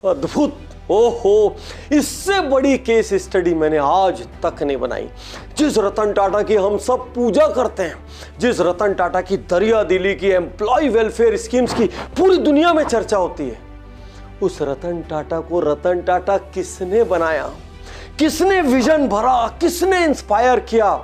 अद्भुत। ओहो, इससे बड़ी केस स्टडी मैंने आज तक नहीं बनाई। जिस रतन टाटा की हम सब पूजा करते हैं, जिस रतन टाटा की दरिया दिली की, एम्प्लॉय वेलफेयर स्कीम्स की पूरी दुनिया में चर्चा होती है, उस रतन टाटा को रतन टाटा किसने बनाया, किसने विजन भरा, किसने इंस्पायर किया?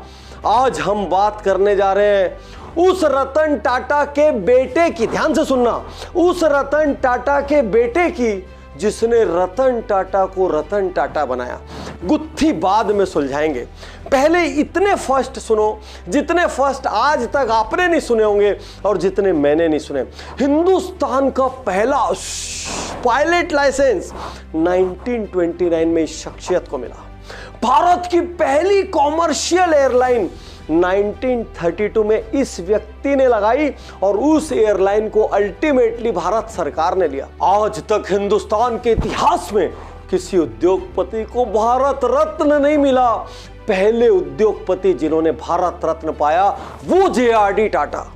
आज हम बात करने जा रहे हैं उस रतन टाटा के बेटे की। ध्यान से सुनना, उस रतन टाटा के बेटे की जिसने रतन टाटा को रतन टाटा बनाया। गुत्थी बाद में सुलझाएंगे, पहले इतने फर्स्ट सुनो जितने फर्स्ट आज तक आपने नहीं सुने होंगे और जितने मैंने नहीं सुने। हिंदुस्तान का पहला पायलट लाइसेंस 1929 में इस शख्सियत को मिला। भारत की पहली कॉमर्शियल एयरलाइन 1932 में इस व्यक्ति ने लगाई और उस एयरलाइन को अल्टीमेटली भारत सरकार ने लिया। आज तक हिंदुस्तान के इतिहास में किसी उद्योगपति को भारत रत्न नहीं मिला। पहले उद्योगपति जिन्होंने भारत रत्न पाया वो JRD टाटा।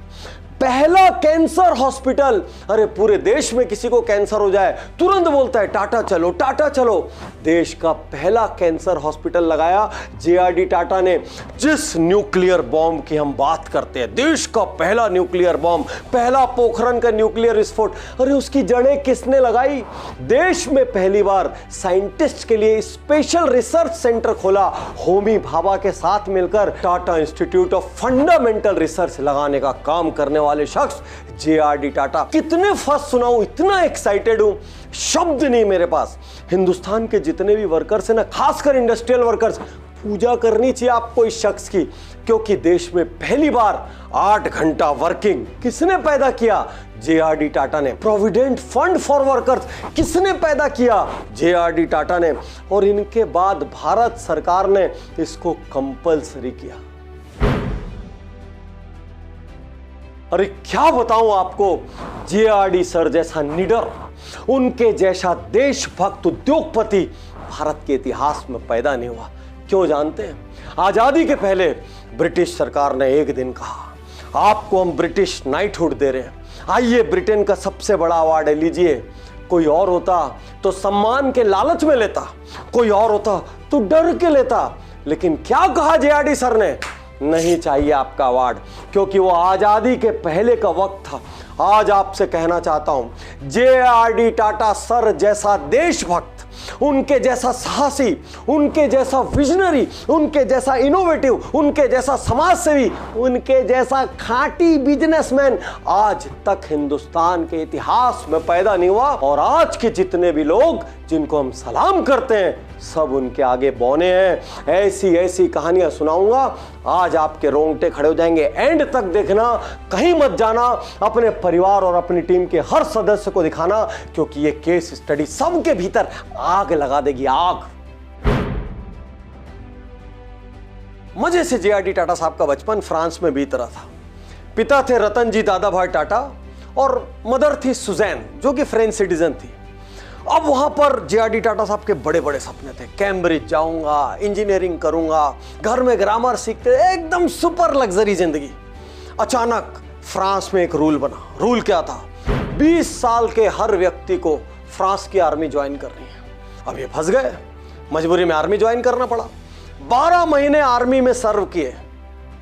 पहला कैंसर हॉस्पिटल, अरे पूरे देश में किसी को कैंसर हो जाए तुरंत बोलता है टाटा चलो, टाटा चलो। देश का पहला कैंसर हॉस्पिटल लगाया JRD टाटा ने। जिस न्यूक्लियर बॉम्ब की हम बात करते हैं, देश का पहला न्यूक्लियर बॉम्ब, पहला पोखरण का न्यूक्लियर विस्फोट, अरे उसकी जड़ें किसने लगाई? देश में पहली बार साइंटिस्ट के लिए स्पेशल रिसर्च सेंटर खोला होमी भाभा के साथ मिलकर। Tata institute of fundamental research लगाने का काम करने वाले शख्स JRD टाटा। कितने फर्स्ट सुनाऊं, इतना एक्साइटेड हूं, शब्द नहीं मेरे पास। हिंदुस्तान के जितने भी वर्कर्स हैं ना, खासकर इंडस्ट्रियल वर्कर्स, पूजा करनी चाहिए आपको इस शख्स की, क्योंकि देश में पहली बार 8 घंटा वर्किंग किसने पैदा किया? JRD टाटा ने। प्रोविडेंट फंड फॉर वर्कर्स किसने पैदा किया? JRD टाटा ने। और इनके बाद भारत सरकार ने इसको कंपल्सरी किया। अरे क्या बताऊं आपको, JRD सर जैसा निडर, उनके जैसा देशभक्त उद्योगपति भारत के इतिहास में पैदा नहीं हुआ। क्यों जानते हैं? आजादी के पहले ब्रिटिश सरकार ने एक दिन कहा आपको हम ब्रिटिश नाइटहुड दे रहे हैं, आइए ब्रिटेन का सबसे बड़ा अवार्ड लीजिए। कोई और होता तो सम्मान के लालच में लेता, कोई और होता तो डर के लेता, लेकिन क्या कहा JRD सर ने? नहीं चाहिए आपका अवार्ड, क्योंकि वो आजादी के पहले का वक्त था। आज आपसे कहना चाहता हूं, JRD टाटा सर जैसा देशभक्त, उनके जैसा साहसी, उनके जैसा विजनरी, उनके जैसा इनोवेटिव, उनके जैसा समाजसेवी, उनके जैसा खांटी बिजनेसमैन आज तक हिंदुस्तान के इतिहास में पैदा नहीं हुआ। और आज के जितने भी लोग जिनको हम सलाम करते हैं सब उनके आगे बौने हैं। ऐसी ऐसी कहानियां सुनाऊंगा, आज आपके रोंगटे खड़े हो जाएंगे। एंड तक देखना, कहीं मत जाना, अपने परिवार और अपनी टीम के हर सदस्य को दिखाना, क्योंकि ये केस स्टडी सबके भीतर आग लगा देगी, आग। मजे से JRD टाटा साहब का बचपन फ्रांस में बीत रहा था। पिता थे रतन जी दादाभाई टाटा और मदर थी सुजैन, जो कि फ्रेंच सिटीजन थी। अब वहां पर JRD टाटा साहब के बड़े बड़े सपने थे, कैम्ब्रिज जाऊंगा, इंजीनियरिंग करूंगा, घर में ग्रामर सीखते, एकदम सुपर लग्जरी जिंदगी। अचानक फ्रांस में एक रूल बना। रूल क्या था? 20 साल के हर व्यक्ति को फ्रांस की आर्मी ज्वाइन करनी है। अब ये फंस गए, मजबूरी में आर्मी ज्वाइन करना पड़ा। 12 महीने आर्मी में सर्व किए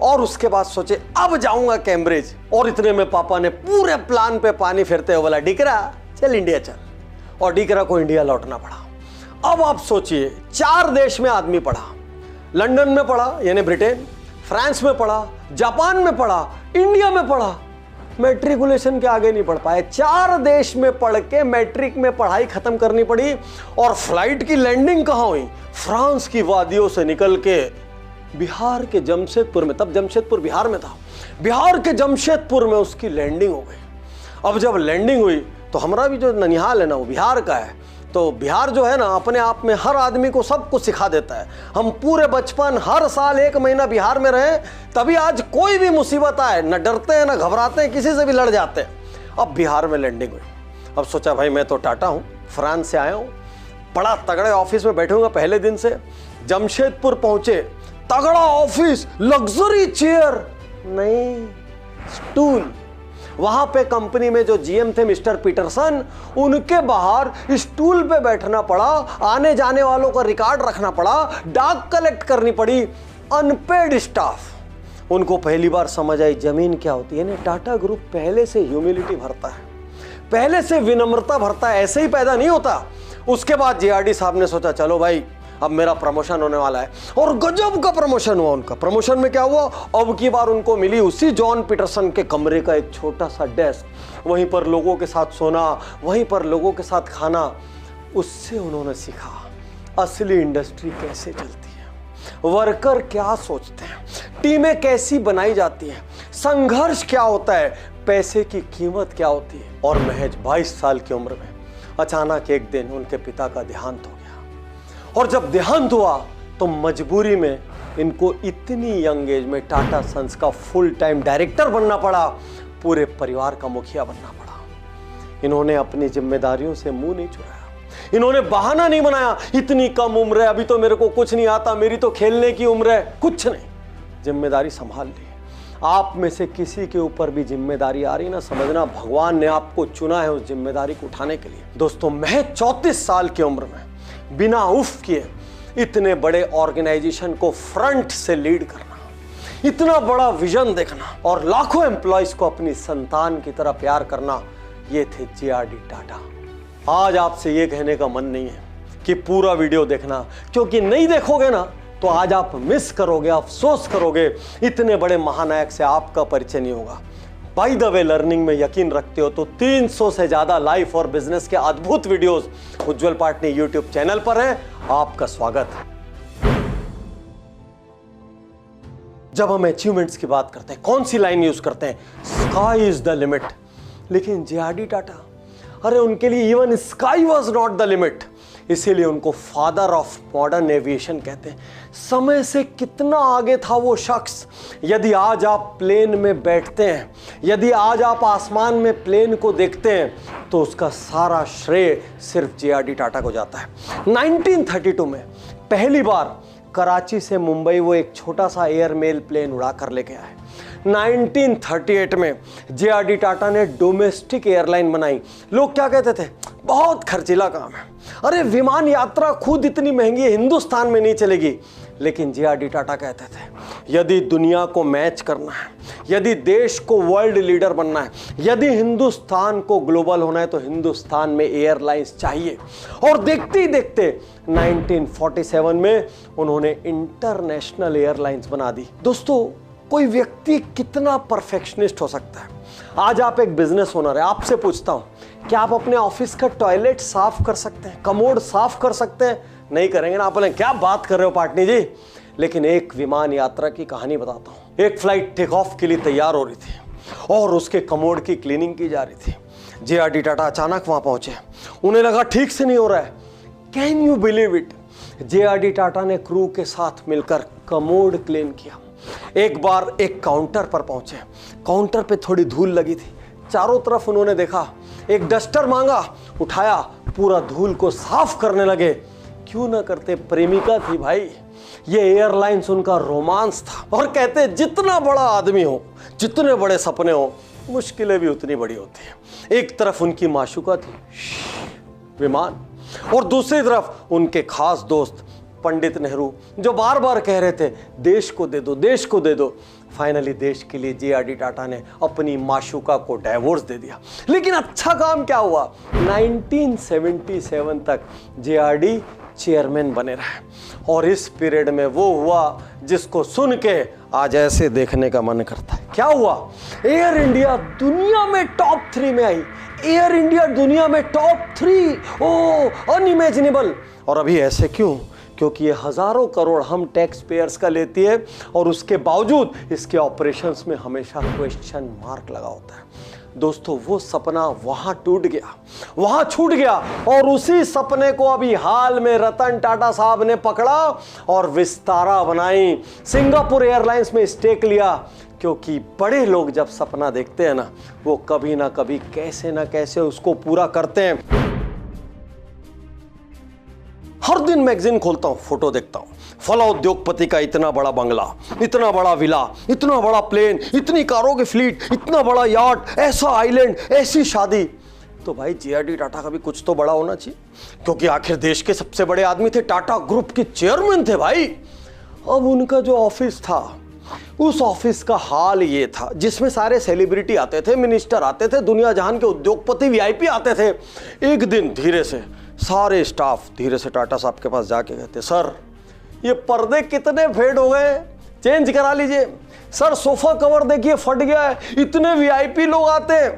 और उसके बाद सोचे अब जाऊंगा कैम्ब्रिज। और इतने में पापा ने पूरे प्लान पे पानी फेरते हुए बोला, डिकरा चल इंडिया चल। और डिकरा को इंडिया लौटना पड़ा। अब आप सोचिए, 4 देश में आदमी पढ़ा, लंदन में पढ़ा यानी ब्रिटेन, फ्रांस में पढ़ा, जापान में पढ़ा, इंडिया में पढ़ा, मैट्रिकुलेशन के आगे नहीं पढ़ पाए। 4 देश में पढ़ के मैट्रिक में पढ़ाई खत्म करनी पड़ी। और फ्लाइट की लैंडिंग कहां हुई? फ्रांस की वादियों से निकल के बिहार के जमशेदपुर में, तब जमशेदपुर बिहार में था, बिहार के जमशेदपुर में उसकी लैंडिंग हो गई। अब जब लैंडिंग हुई तो हमारा भी जो ननिहाल है ना वो बिहार का है, तो बिहार जो है ना अपने आप में हर आदमी को सब कुछ सिखा देता है। हम पूरे बचपन हर साल 1 महीना बिहार में रहे, तभी आज कोई भी मुसीबत आए न डरते हैं न घबराते हैं, किसी से भी लड़ जाते हैं। अब बिहार में लैंडिंग हुई। अब सोचा भाई मैं तो टाटा हूँ, फ्रांस से आया हूँ, बड़ा तगड़े ऑफिस में बैठूंगा। पहले दिन से जमशेदपुर पहुंचे, तगड़ा ऑफिस, लग्जरी चेयर नहीं, स्टूल, वहां पे कंपनी में जो जीएम थे मिस्टर पीटरसन, उनके बाहर स्टूल पे बैठना पड़ा, आने जाने वालों का रिकॉर्ड रखना पड़ा, डाक कलेक्ट करनी पड़ी, अनपेड स्टाफ। उनको पहली बार समझ आई जमीन क्या होती है। टाटा ग्रुप पहले से ह्यूमिलिटी भरता है, पहले से विनम्रता भरता है, ऐसे ही पैदा नहीं होता। उसके बाद जेआरडी साहब ने सोचा चलो भाई अब मेरा प्रमोशन होने वाला है, और गजब का प्रमोशन हुआ उनका। प्रमोशन में क्या हुआ, अब की बार उनको मिली उसी जॉन पीटरसन के कमरे का एक छोटा सा डेस्क, वहीं पर लोगों के साथ सोना, वहीं पर लोगों के साथ खाना। उससे उन्होंने सीखा असली इंडस्ट्री कैसे चलती है, वर्कर क्या सोचते हैं, टीमें कैसी बनाई जाती हैं, संघर्ष क्या होता है, पैसे की कीमत क्या होती है। और महज 22 साल की उम्र में अचानक एक दिन उनके पिता का देहांत हो गया, और जब देहांत हुआ तो मजबूरी में इनको इतनी यंग एज में टाटा सन्स का फुल टाइम डायरेक्टर बनना पड़ा, पूरे परिवार का मुखिया बनना पड़ा। इन्होंने अपनी जिम्मेदारियों से मुंह नहीं चुराया, इन्होंने बहाना नहीं बनाया इतनी कम उम्र है, अभी तो मेरे को कुछ नहीं आता, मेरी तो खेलने की उम्र है, कुछ नहीं। जिम्मेदारी संभाल ली। आप में से किसी के ऊपर भी जिम्मेदारी आ रही ना, समझना भगवान ने आपको चुना है उस जिम्मेदारी को उठाने के लिए। दोस्तों, महज 34 साल की उम्र में बिना उफ किए इतने बड़े ऑर्गेनाइजेशन को फ्रंट से लीड करना, इतना बड़ा विजन देखना और लाखों एम्प्लॉयज को अपनी संतान की तरह प्यार करना, ये थे जेआरडी टाटा। आज आपसे ये कहने का मन नहीं है कि पूरा वीडियो देखना, क्योंकि नहीं देखोगे ना तो आज आप मिस करोगे, अफसोस करोगे। इतने बड़े महानायक से आपका परिचय नहीं होगा। बाय द वे, लर्निंग में यकीन रखते हो तो 300 से ज्यादा लाइफ और बिजनेस के अद्भुत वीडियोस उज्जवल पाटनी यूट्यूब चैनल पर हैं। आपका स्वागत है। जब हम अचीवमेंट्स की बात करते हैं, कौन सी लाइन यूज करते हैं, स्काई इज द लिमिट। लेकिन जेआरडी टाटा, अरे उनके लिए even sky was not the limit. इसीलिए उनको फादर ऑफ मॉडर्न एविएशन कहते हैं। समय से कितना आगे था वो शख्स। यदि आज आप प्लेन में बैठते हैं, यदि आज आप आसमान में प्लेन को देखते हैं, तो उसका सारा श्रेय सिर्फ जेआरडी टाटा को जाता है। 1932 में पहली बार कराची से मुंबई वो एक छोटा सा एयर मेल प्लेन उड़ा कर लेके आए। 1938 में जेआरडी टाटा ने डोमेस्टिक एयरलाइन बनाई। लोग क्या कहते थे, बहुत खर्चीला काम है, अरे विमान यात्रा खुद इतनी महंगी है, हिंदुस्तान में नहीं चलेगी। लेकिन जेआरडी टाटा कहते थे यदि दुनिया को मैच करना है, यदि देश को वर्ल्ड लीडर बनना है, यदि हिंदुस्तान को ग्लोबल होना है, तो हिंदुस्तान में एयरलाइंस चाहिए। और देखते ही देखते 1947 में उन्होंने इंटरनेशनल एयरलाइंस बना दी। दोस्तों, कोई व्यक्ति कितना परफेक्शनिस्ट हो सकता है। आज आप एक बिजनेस ओनर है, आपसे पूछता हूं, क्या आप अपने ऑफिस का टॉयलेट साफ कर सकते हैं, कमोड साफ कर सकते हैं? नहीं करेंगे ना। आप बोलेंगे क्या बात कर रहे हो पाटनी जी। लेकिन एक विमान यात्रा की कहानी बताता हूं। एक फ्लाइट टेक ऑफ के लिए तैयार हो रही थी और उसके कमोड की क्लीनिंग की जा रही थी। जेआरडी टाटा अचानक वहां पहुंचे, उन्हें लगा ठीक से नहीं हो रहा है। Can you believe it, JRD Tata ने क्रू के साथ मिलकर कमोड क्लीन किया। एक बार एक काउंटर पर पहुंचे, काउंटर पे थोड़ी धूल लगी थी, चारों तरफ उन्होंने देखा, एक डस्टर मांगा, उठाया, पूरा धूल को साफ करने लगे। क्यों ना करते, प्रेमिका थी भाई, ये एयरलाइंस उनका रोमांस था। और कहते जितना बड़ा आदमी हो, जितने बड़े सपने हो, मुश्किलें भी उतनी बड़ी होती हैं। एक तरफ उनकी माशूका थी विमान, और दूसरी तरफ उनके खास दोस्त पंडित नेहरू, जो बार बार कह रहे थे देश को दे दो, देश को दे दो। फाइनली देश के लिए जेआरडी टाटा ने अपनी माशूका को डाइवोर्स दे दिया। लेकिन अच्छा काम क्या हुआ, 1977 तक जेआरडी चेयरमैन बने रहे। और इस पीरियड में वो हुआ जिसको सुन के आज ऐसे देखने का मन करता है। क्या हुआ, एयर इंडिया दुनिया में टॉप 3 में आई। एयर इंडिया दुनिया में टॉप 3, ओ अनइमेजिनेबल। और अभी ऐसे क्यों, क्योंकि ये हजारों करोड़ हम टैक्स पेयर्स का लेती है, और उसके बावजूद इसके ऑपरेशंस में हमेशा क्वेश्चन मार्क लगा होता है। दोस्तों, वो सपना वहां टूट गया, वहां छूट गया, और उसी सपने को अभी हाल में रतन टाटा साहब ने पकड़ा और विस्तारा बनाई, सिंगापुर एयरलाइंस में स्टेक लिया। क्योंकि बड़े लोग जब सपना देखते हैं ना, वो कभी ना कभी कैसे ना कैसे उसको पूरा करते हैं। हर दिन मैगजीन खोलता हूं, फोटो देखता हूं, फला उद्योगपति का इतना बड़ा बंगला, इतना बड़ा विला, इतना बड़ा प्लेन, इतनी कारों की फ्लीट, इतना बड़ा यार्ड, ऐसा आइलैंड, ऐसी शादी। तो भाई जेआरडी टाटा का भी कुछ तो बड़ा होना चाहिए, क्योंकि आखिर देश के सबसे बड़े आदमी थे, टाटा ग्रुप के चेयरमैन थे भाई। अब उनका जो ऑफिस था, उस ऑफिस का हाल ये था, जिसमें सारे सेलिब्रिटी आते थे, मिनिस्टर आते थे, दुनिया जहान के उद्योगपति वीआईपी आते थे। एक दिन धीरे से सारे स्टाफ धीरे से टाटा साहब के पास जाके कहते, सर ये पर्दे कितने फेड हो गए, चेंज करा लीजिए। सर सोफा कवर देखिए फट गया है, इतने वीआईपी लोग आते हैं।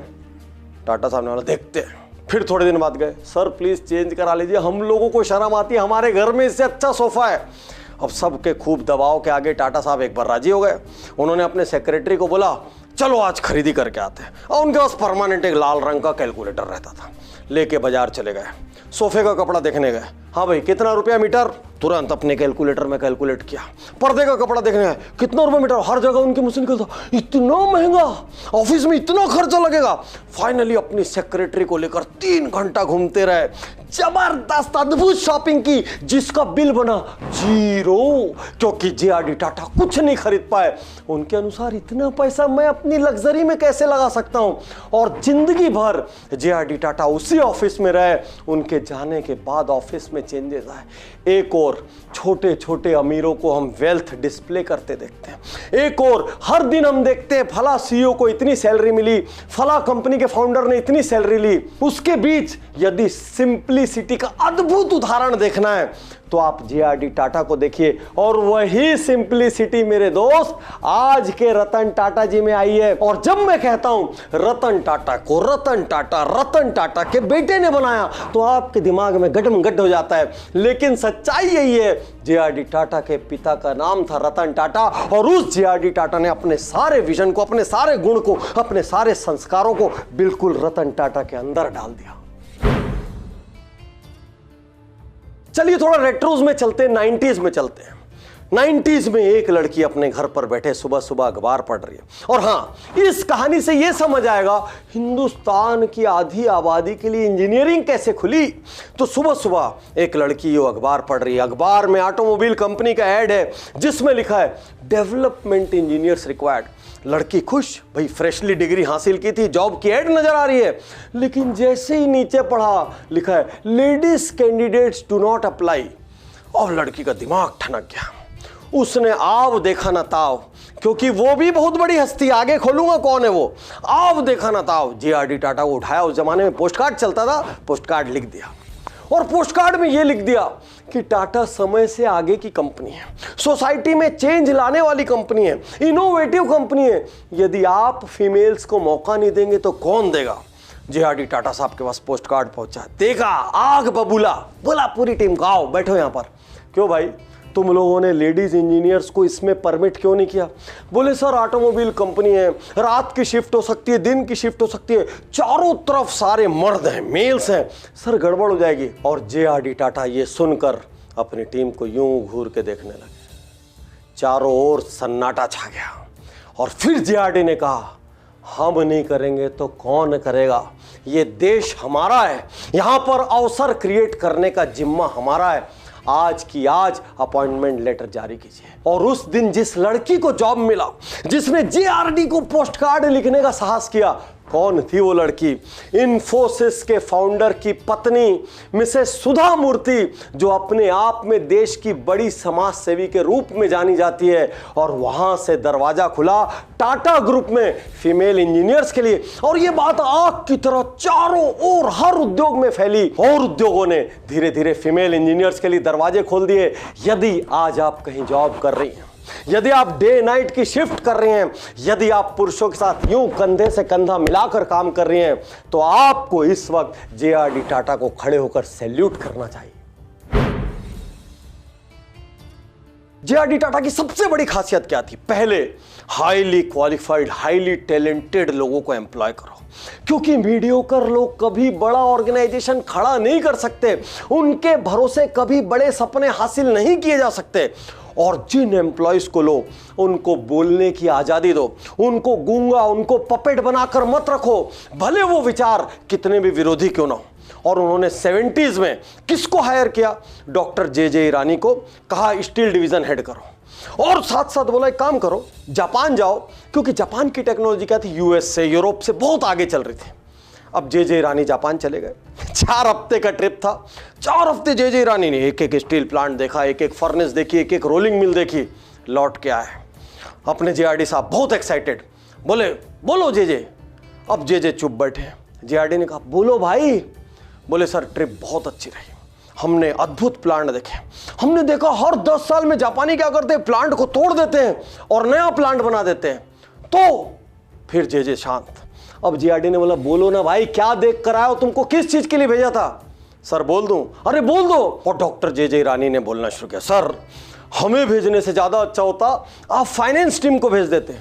टाटा साहब ने बोला देखते हैं। फिर थोड़े दिन बाद गए, सर प्लीज चेंज करा लीजिए, हम लोगों को शर्म आती है, हमारे घर में इससे अच्छा सोफा है। अब सबके खूब दबाव के आगे टाटा साहब एक बार राजी हो गए। उन्होंने अपने सेक्रेटरी को बोला चलो आज खरीदी करके आते हैं, और उनके पास परमानेंट एक लाल रंग का कैलकुलेटर रहता था। लेके बाजार चले गए, सोफे का कपड़ा देखने गए, हाँ भाई कितना रुपया मीटर, तुरंत अपने कैलकुलेटर में कैलकुलेट किया। पर्दे का कपड़ा देखने गए, कितना रुपया मीटर, हर जगह उनके मुंह से निकलता इतना महंगा, ऑफिस में इतना खर्चा लगेगा। फाइनली अपनी सेक्रेटरी को लेकर 3 घंटा घूमते रहे, जबरदस्त अद्भुत शॉपिंग की, जिसका बिल बना 0, क्योंकि जेआरडी टाटा कुछ नहीं खरीद पाए। उनके अनुसार इतना पैसा मैं अपनी लग्जरी में कैसे लगा सकता हूं, और जिंदगी भर जेआरडी टाटा उसी ऑफिस में रहे। उनके जाने के बाद ऑफिस में चेंजेस आए। एक और छोटे छोटे अमीरों को हम वेल्थ डिस्प्ले करते देखते हैं, एक और हर दिन हम देखते हैं फला सीईओ को इतनी सैलरी मिली, फला कंपनी के फाउंडर ने इतनी सैलरी ली। उसके बीच यदि सिंप्लिसिटी का अद्भुत उदाहरण देखना है तो आप जेआरडी टाटा को देखिए, और वही सिंप्लिसिटी मेरे दोस्त आज के रतन टाटा जी में आई है। और जब मैं कहता हूं रतन टाटा को रतन टाटा के बेटे ने बनाया, तो आपके दिमाग में गड्ढम गड्ढ हो जाता है। लेकिन सच्चाई यही है, जेआरडी टाटा के पिता का नाम था रतन टाटा, और उस जेआरडी टाटा ने अपने सारे विजन को, अपने सारे गुण को, अपने सारे संस्कारों को बिल्कुल रतन टाटा के अंदर डाल दिया। चलिए थोड़ा रेट्रोज में चलते हैं, 90s में चलते हैं। 90s में एक लड़की अपने घर पर बैठे सुबह सुबह अखबार पढ़ रही है। और हां, इस कहानी से यह समझ आएगा हिंदुस्तान की आधी आबादी के लिए इंजीनियरिंग कैसे खुली। तो सुबह सुबह एक लड़की वो अखबार पढ़ रही है, अखबार में ऑटोमोबाइल कंपनी का ऐड है जिसमें लिखा है डेवलपमेंट इंजीनियर्स रिक्वायर्ड। लड़की खुश, भाई फ्रेशली डिग्री हासिल की थी, जॉब की ऐड नजर आ रही है। लेकिन जैसे ही नीचे पढ़ा, लिखा है ladies candidates do not apply. और लड़की का दिमाग ठनक गया, उसने आव देखा ना ताव, क्योंकि वो भी बहुत बड़ी हस्ती, आगे खोलूंगा कौन है वो। आव देखा ना ताव, जेआरडी टाटा को उठाया, उस जमाने में पोस्ट कार्ड चलता था, पोस्ट कार्ड लिख दिया। और पोस्ट कार्ड में यह लिख दिया कि टाटा समय से आगे की कंपनी है, सोसाइटी में चेंज लाने वाली कंपनी है, इनोवेटिव कंपनी है। यदि आप फीमेल्स को मौका नहीं देंगे तो कौन देगा। जेआरडी टाटा साहब के पास पोस्ट कार्ड पहुंचा, देखा, आग बबूला, बोला पूरी टीम को आओ बैठो यहां पर। क्यों भाई, तुम लोगों ने लेडीज इंजीनियर्स को इसमें परमिट क्यों नहीं किया? बोले सर ऑटोमोबाइल कंपनी है, रात की शिफ्ट हो सकती है, दिन की शिफ्ट हो सकती है, चारों तरफ सारे मर्द हैं, मेल्स हैं, सर गड़बड़ हो जाएगी। और जेआरडी टाटा ये सुनकर अपनी टीम को यूं घूर के देखने लगे, चारों ओर सन्नाटा छा गया। और फिर जेआरडी ने कहा हम नहीं करेंगे तो कौन करेगा, ये देश हमारा है, यहां पर अवसर क्रिएट करने का जिम्मा हमारा है। आज की आज अपॉइंटमेंट लेटर जारी कीजिए। और उस दिन जिस लड़की को जॉब मिला, जिसने जेआरडी को पोस्ट कार्ड लिखने का साहस किया, कौन थी वो लड़की? इन्फोसिस के फाउंडर की पत्नी मिसेस सुधा मूर्ति, जो अपने आप में देश की बड़ी समाज सेवी के रूप में जानी जाती है। और वहां से दरवाजा खुला टाटा ग्रुप में फीमेल इंजीनियर्स के लिए, और ये बात आग की तरह चारों ओर हर उद्योग में फैली, और उद्योगों ने धीरे धीरे फीमेल इंजीनियर्स के लिए दरवाजे खोल दिए। यदि आज आप कहीं जॉब कर रही हैं, यदि आप डे नाइट की शिफ्ट कर रहे हैं, यदि आप पुरुषों के साथ यूं कंधे से कंधा मिलाकर काम कर रहे हैं, तो आपको इस वक्त जेआरडी टाटा को खड़े होकर सैल्यूट करना चाहिए। जेआरडी टाटा की सबसे बड़ी खासियत क्या थी? पहले हाईली क्वालिफाइड, हाईली टैलेंटेड लोगों को एम्प्लॉय करो, क्योंकि मीडियोकर लोग कभी बड़ा ऑर्गेनाइजेशन खड़ा नहीं कर सकते, उनके भरोसे कभी बड़े सपने हासिल नहीं किए जा सकते। और जिन एम्प्लॉयज को लो, उनको बोलने की आजादी दो, उनको गूंगा, उनको पपेट बनाकर मत रखो, भले वो विचार कितने भी विरोधी क्यों ना हो। और उन्होंने 70s में किसको हायर किया? डॉक्टर जे ईरानी को। कहा स्टील डिवीजन हेड करो, और साथ साथ बोला एक काम करो, जापान जाओ, क्योंकि जापान की टेक्नोलॉजी क्या थी, यूएस से यूरोप से बहुत आगे चल रही थी। अब जे ईरानी जापान चले गए। 4 हफ्ते का ट्रिप था। 4 हफ्ते जे ईरानी ने एक एक स्टील प्लांट देखा, एक एक फर्नेस देखी, एक एक रोलिंग मिल देखी। लौट के आए अपने जेआरडी साहब बहुत एक्साइटेड, बोले बोलो जे। अब जे चुप बैठे। जेआरडी ने कहा बोलो भाई। बोले सर ट्रिप बहुत अच्छी रही, हमने अद्भुत प्लांट देखे, हमने देखा हर 10 साल में जापानी क्या करते हैं, प्लांट को तोड़ देते हैं और नया प्लांट बना देते हैं। तो फिर जे शांत। अब जेआरडी ने बोला बोलो ना भाई, क्या देख कर आए हो, तुमको किस चीज के लिए भेजा था? सर बोल दूं? अरे बोल दो। और डॉक्टर जे ईरानी ने बोलना शुरू किया, सर हमें भेजने से ज्यादा अच्छा होता आप फाइनेंस टीम को भेज देते।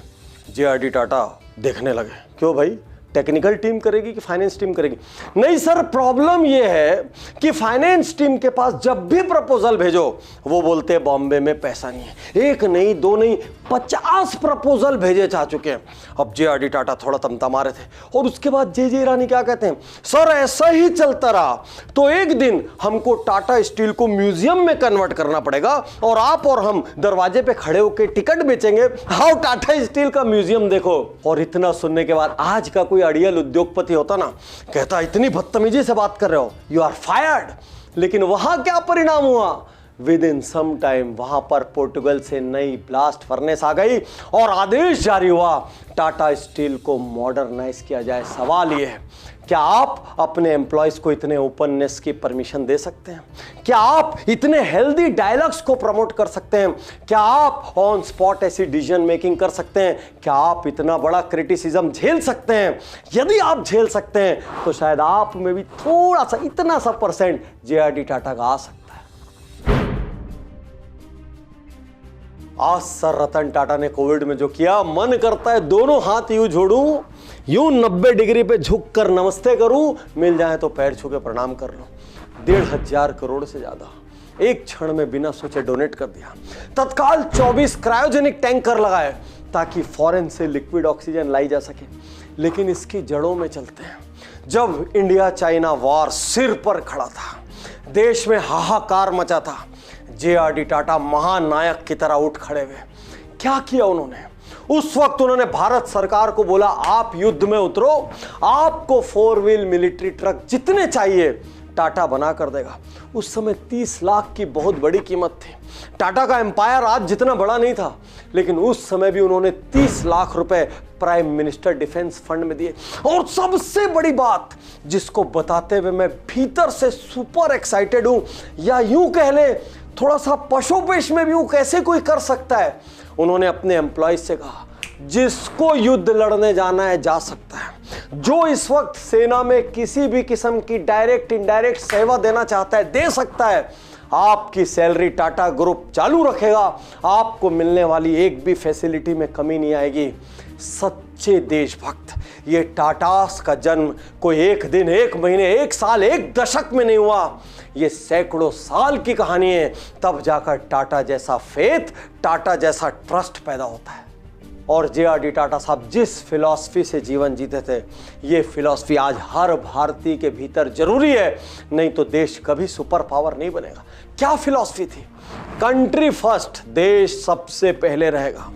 जेआरडी टाटा देखने लगे, क्यों भाई, टेक्निकल टीम करेगी कि फाइनेंस टीम करेगी? नहीं सर, प्रॉब्लम यह है कि फाइनेंस टीम के पास जब भी प्रपोजल भेजो वो बोलते हैं बॉम्बे में पैसा नहीं है। 1 नहीं 2 नहीं 50 प्रपोजल भेजे जा चुके हैं। अब जेआरडी टाटा थोड़ा तमतमा रहे थे। और उसके बाद जे ईरानी क्या कहते हैं, सर ऐसा ही चलता रहा तो एक दिन हमको टाटा स्टील को म्यूजियम में कन्वर्ट करना पड़ेगा और आप और हम दरवाजे पे खड़े होकर टिकट बेचेंगे, आओ टाटा स्टील का म्यूजियम देखो। और इतना सुनने के बाद आज का कोई अड़ियल उद्योगपति होता ना, कहता इतनी बदतमीजी से बात कर रहे हो, यू आर फायर्ड। लेकिन वहां क्या परिणाम हुआ? विद इन सम टाइम वहां पर पोर्टुगल से नई ब्लास्ट फर्नेस आ गई और आदेश जारी हुआ टाटा स्टील को मॉडर्नाइज किया जाए। सवाल यह है, क्या आप अपने एम्प्लॉयज को इतने ओपननेस की परमिशन दे सकते हैं? क्या आप इतने हेल्दी डायलॉग्स को प्रमोट कर सकते हैं? क्या आप ऑन स्पॉट ऐसी डिसीजन मेकिंग कर सकते हैं? क्या आप इतना बड़ा क्रिटिसिज्म झेल सकते हैं? यदि आप झेल सकते हैं तो शायद आप में भी थोड़ा सा, इतना सा परसेंट जेआरडी टाटा का आ सकता है। आज सर रतन टाटा ने कोविड में जो किया, मन करता है दोनों हाथ यूं जोड़ूं, यूं 90 डिग्री पे झुक कर नमस्ते करूं, मिल जाए तो पैर छू के प्रणाम कर लो। 1,500 करोड़ से ज्यादा एक क्षण में बिना सोचे डोनेट कर दिया। तत्काल 24 क्रायोजेनिक टैंकर लगाए ताकि फॉरेन से लिक्विड ऑक्सीजन लाई जा सके। लेकिन इसकी जड़ों में चलते हैं। जब इंडिया चाइना वॉर सिर पर खड़ा था, देश में हाहाकार मचा था, जेआरडी टाटा महानायक की तरह उठ खड़े हुए। क्या किया उन्होंने? उस वक्त उन्होंने भारत सरकार को बोला आप युद्ध में उतरो, आपको 4 व्हील मिलिट्री ट्रक जितने चाहिए टाटा बना कर देगा। उस समय 30 लाख की बहुत बड़ी कीमत थी। टाटा का एम्पायर आज जितना बड़ा नहीं था, लेकिन उस समय भी उन्होंने 30 लाख रुपए प्राइम मिनिस्टर डिफेंस फंड में दिए। और सबसे बड़ी बात जिसको बताते हुए मैं भीतर से सुपर एक्साइटेड हूं, या यूं कह ले थोड़ा सा पशुपेश में भी हूं, कैसे कोई कर सकता है, उन्होंने अपने एम्प्लॉयज से कहा जिसको युद्ध लड़ने जाना है जा सकता है, जो इस वक्त सेना में किसी भी किस्म की डायरेक्ट इनडायरेक्ट सेवा देना चाहता है दे सकता है। आपकी सैलरी टाटा ग्रुप चालू रखेगा, आपको मिलने वाली एक भी फैसिलिटी में कमी नहीं आएगी। सच्चे देशभक्त। ये टाटास का जन्म कोई एक दिन, एक महीने, एक साल, एक दशक में नहीं हुआ, ये सैकड़ों साल की कहानी है। तब जाकर टाटा जैसा फेथ, टाटा जैसा ट्रस्ट पैदा होता है। और जेआरडी टाटा साहब जिस फिलॉसफी से जीवन जीते थे, ये फिलॉसफी आज हर भारतीय के भीतर जरूरी है, नहीं तो देश कभी सुपर पावर नहीं बनेगा। क्या फिलॉसफी थी? कंट्री फर्स्ट, देश सबसे पहले रहेगा,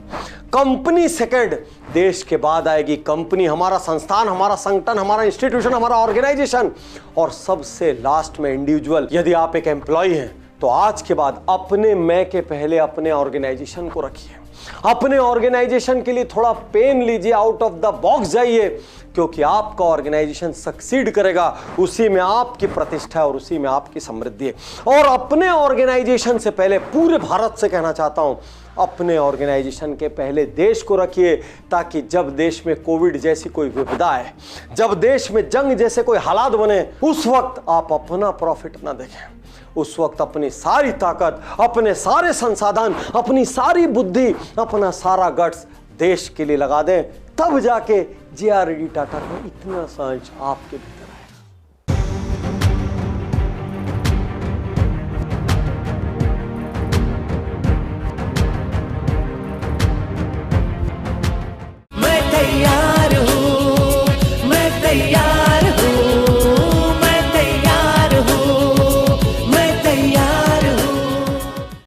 कंपनी सेकंड, देश के बाद आएगी कंपनी, हमारा संस्थान, हमारा संगठन, हमारा इंस्टीट्यूशन, हमारा ऑर्गेनाइजेशन, और सबसे लास्ट में इंडिविजुअल। यदि आप एक एम्प्लॉय हैं तो आज के बाद अपने मैं के पहले अपने ऑर्गेनाइजेशन को रखिए। अपने ऑर्गेनाइजेशन के लिए थोड़ा पेन लीजिए, आउट ऑफ द बॉक्स जाइए, क्योंकि आपका ऑर्गेनाइजेशन सक्सीड करेगा, उसी में आपकी प्रतिष्ठा है और उसी में आपकी समृद्धि है। और अपने ऑर्गेनाइजेशन से पहले पूरे भारत से कहना चाहता हूं, अपने ऑर्गेनाइजेशन के पहले देश को रखिए, ताकि जब देश में कोविड जैसी कोई विपदा है, जब देश में जंग जैसे कोई हालात बने, उस वक्त आप अपना प्रॉफिट ना देखें। उस वक्त अपनी सारी ताकत, अपने सारे संसाधन, अपनी सारी बुद्धि, अपना सारा गट्स देश के लिए लगा दें। तब जाके जेआरडी टाटा का इतना सा अंश आपके